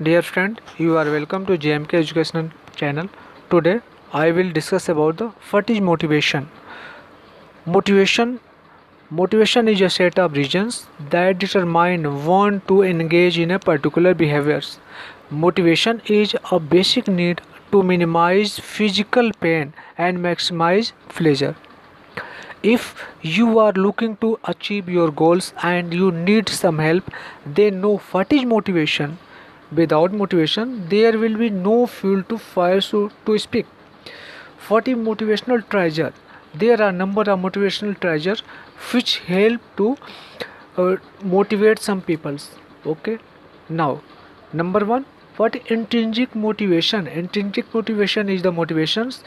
Dear friend, you are welcome to JMK Educational Channel. Today, I will discuss about the what is motivation. Motivation Motivation is a set of reasons that determine one to engage in a particular behaviors. Motivation is a basic need to minimize physical pain and maximize pleasure. If you are looking to achieve your goals and you need some help, then know what is motivation. Without motivation, there will be no fuel to fire to speak. What is motivational treasure? There are number of motivational treasures which help to motivate some peoples. Okay. Now, number one, what intrinsic motivation? Intrinsic motivation is the motivations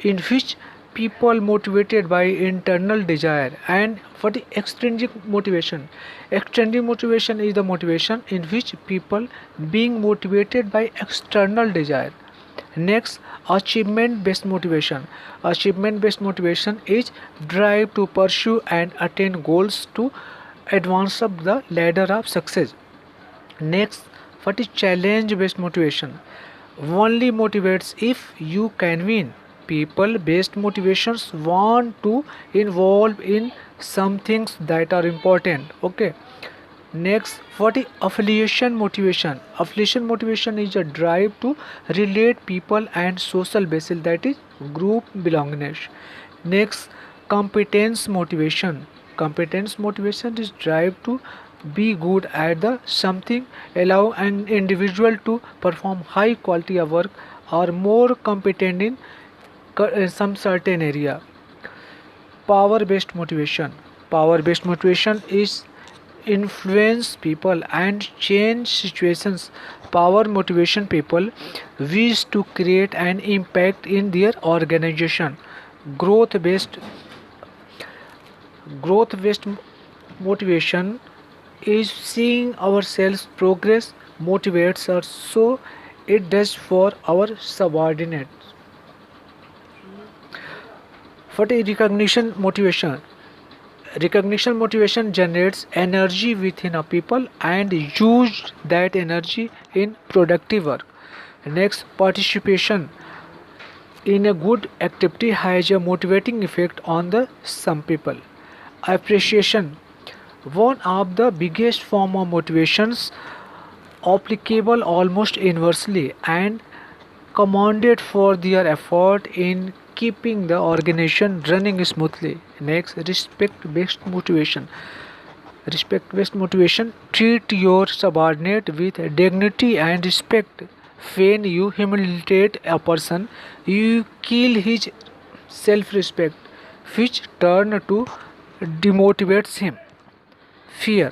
in which people motivated by internal desire. And what is extrinsic motivation? Extrinsic motivation is the motivation in which people being motivated by external desire. Next, achievement based motivation. Achievement based motivation is drive to pursue and attain goals to advance up the ladder of success. Next, what is challenge based motivation? Only motivates if you can win. People based motivations want to involve in some things that are important. Okay. Next, what is affiliation motivation? Affiliation motivation is a drive to relate people and social basis, that is group belongingness. Next, competence motivation. Competence motivation is drive to be good at the something, allow an individual to perform high quality of work or more competent in some certain area. Power based motivation. Power based motivation is influence people and change situations. Power motivation people wish to create an impact in their organization. Growth based growth based motivation is seeing ourselves progress motivates us, so it does for our subordinates. What is recognition motivation? Recognition motivation generates energy within a people and use that energy in productive work. Next, participation in a good activity has a motivating effect on the some people. Appreciation, one of the biggest form of motivations, applicable almost universally and commended for their effort in keeping the organization running smoothly. Next, respect based motivation. Respect based motivation treat your subordinate with dignity and respect. When you humiliate a person, you kill his self respect, which turn to demotivates him. Fear.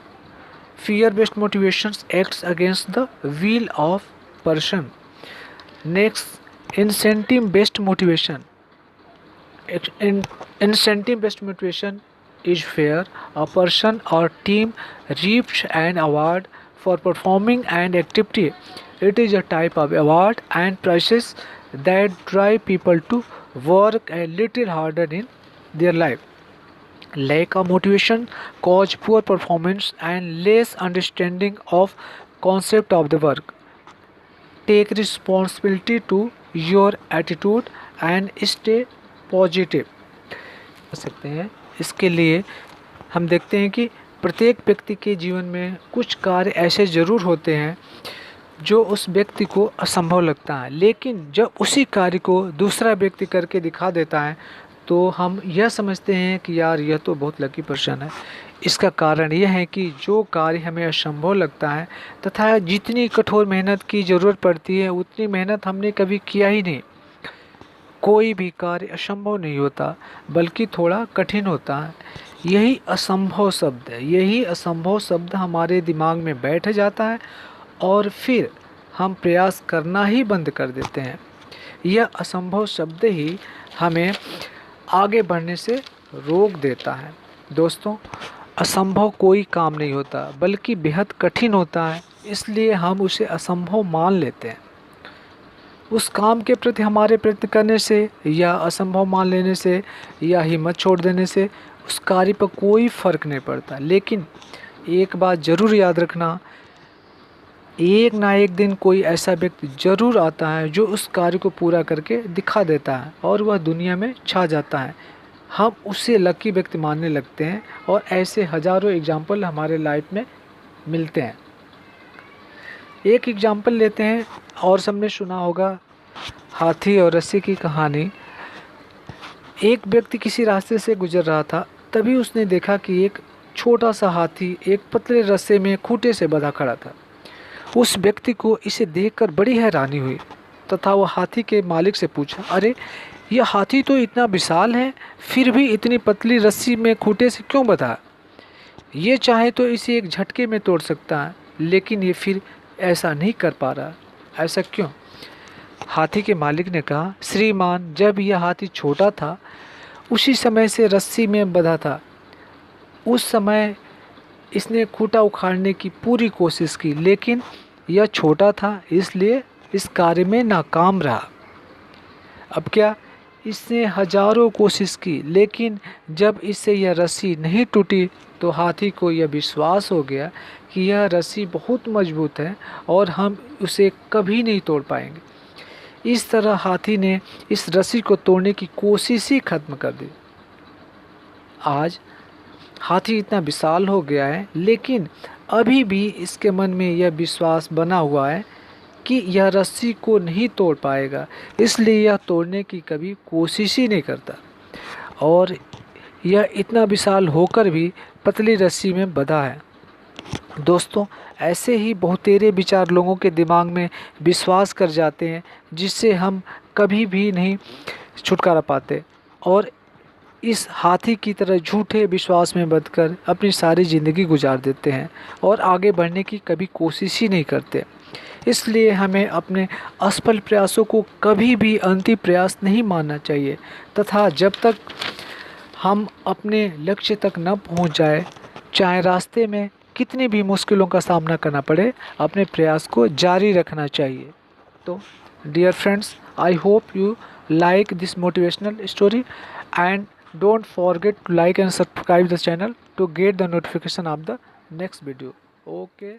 Fear based motivations acts against the will of person. Next, incentive based motivation. Incentive based motivation is where a person or team reaps an award for performing an activity. It is a type of award and prizes that drive people to work a little harder in their life. Lack of motivation cause poor performance and less understanding of concept of the work. Take responsibility to your attitude and stay positive कर सकते हैं। इसके लिए हम देखते हैं कि प्रत्येक व्यक्ति के जीवन में कुछ कार्य ऐसे ज़रूर होते हैं जो उस व्यक्ति को असंभव लगता है, लेकिन जब उसी कार्य को दूसरा व्यक्ति करके दिखा देता है तो हम यह समझते हैं कि यार यह तो बहुत लकी पर्सन है। इसका कारण यह है कि जो कार्य हमें असंभव लगता है तथा जितनी कठोर मेहनत की ज़रूरत पड़ती है उतनी मेहनत हमने कभी किया ही नहीं। कोई भी कार्य असंभव नहीं होता बल्कि थोड़ा कठिन होता है। यही असंभव शब्द है, यही असंभव शब्द हमारे दिमाग में बैठ जाता है और फिर हम प्रयास करना ही बंद कर देते हैं। यह असंभव शब्द ही हमें आगे बढ़ने से रोक देता है। दोस्तों, असंभव कोई काम नहीं होता बल्कि बेहद कठिन होता है, इसलिए हम उसे असंभव मान लेते हैं। उस काम के प्रति हमारे प्रयत्न करने से या असंभव मान लेने से या हिम्मत छोड़ देने से उस कार्य पर कोई फ़र्क नहीं पड़ता। लेकिन एक बात ज़रूर याद रखना, एक ना एक दिन कोई ऐसा व्यक्ति ज़रूर आता है जो उस कार्य को पूरा करके दिखा देता है और वह दुनिया में छा जाता है। हम उसे लकी व्यक्ति मानने लगते हैं और ऐसे हज़ारों एग्जाम्पल हमारे लाइफ में मिलते हैं। एक एग्जाम्पल लेते हैं और सबने सुना होगा हाथी और रस्सी की कहानी। एक व्यक्ति किसी रास्ते से गुजर रहा था, तभी उसने देखा कि एक छोटा सा हाथी एक पतले रस्से में खूंटे से बंधा खड़ा था। उस व्यक्ति को इसे देखकर बड़ी हैरानी हुई तथा वह हाथी के मालिक से पूछा, अरे यह हाथी तो इतना विशाल है, फिर भी इतनी पतली रस्सी में खूंटे से क्यों बंधा? ये चाहे तो इसे एक झटके में तोड़ सकता है, लेकिन ये फिर ऐसा नहीं कर पा रहा। ऐसा क्यों? हाथी के मालिक ने कहा, श्रीमान, जब यह हाथी छोटा था उसी समय से रस्सी में बंधा था। उस समय इसने खूंटा उखाड़ने की पूरी कोशिश की, लेकिन यह छोटा था इसलिए इस कार्य में नाकाम रहा। अब क्या, इसने हजारों कोशिश की, लेकिन जब इससे यह रस्सी नहीं टूटी तो हाथी को यह विश्वास हो गया कि यह रस्सी बहुत मजबूत है और हम उसे कभी नहीं तोड़ पाएंगे। इस तरह हाथी ने इस रस्सी को तोड़ने की कोशिश ही खत्म कर दी। आज हाथी इतना विशाल हो गया है, लेकिन अभी भी इसके मन में यह विश्वास बना हुआ है कि यह रस्सी को नहीं तोड़ पाएगा, इसलिए यह तोड़ने की कभी कोशिश ही नहीं करता और यह इतना विशाल होकर भी पतली रस्सी में बंधा है। दोस्तों, ऐसे ही बहुतेरे विचार लोगों के दिमाग में विश्वास कर जाते हैं जिससे हम कभी भी नहीं छुटकारा पाते और इस हाथी की तरह झूठे विश्वास में बंधकर अपनी सारी ज़िंदगी गुजार देते हैं और आगे बढ़ने की कभी कोशिश ही नहीं करते। इसलिए हमें अपने असफल प्रयासों को कभी भी अंतिम प्रयास नहीं मानना चाहिए तथा जब तक हम अपने लक्ष्य तक न पहुंच जाए, चाहे रास्ते में कितनी भी मुश्किलों का सामना करना पड़े, अपने प्रयास को जारी रखना चाहिए। तो dear friends, I hope you like this motivational story and don't forget to like and subscribe the channel to get the notification of the next video. Okay.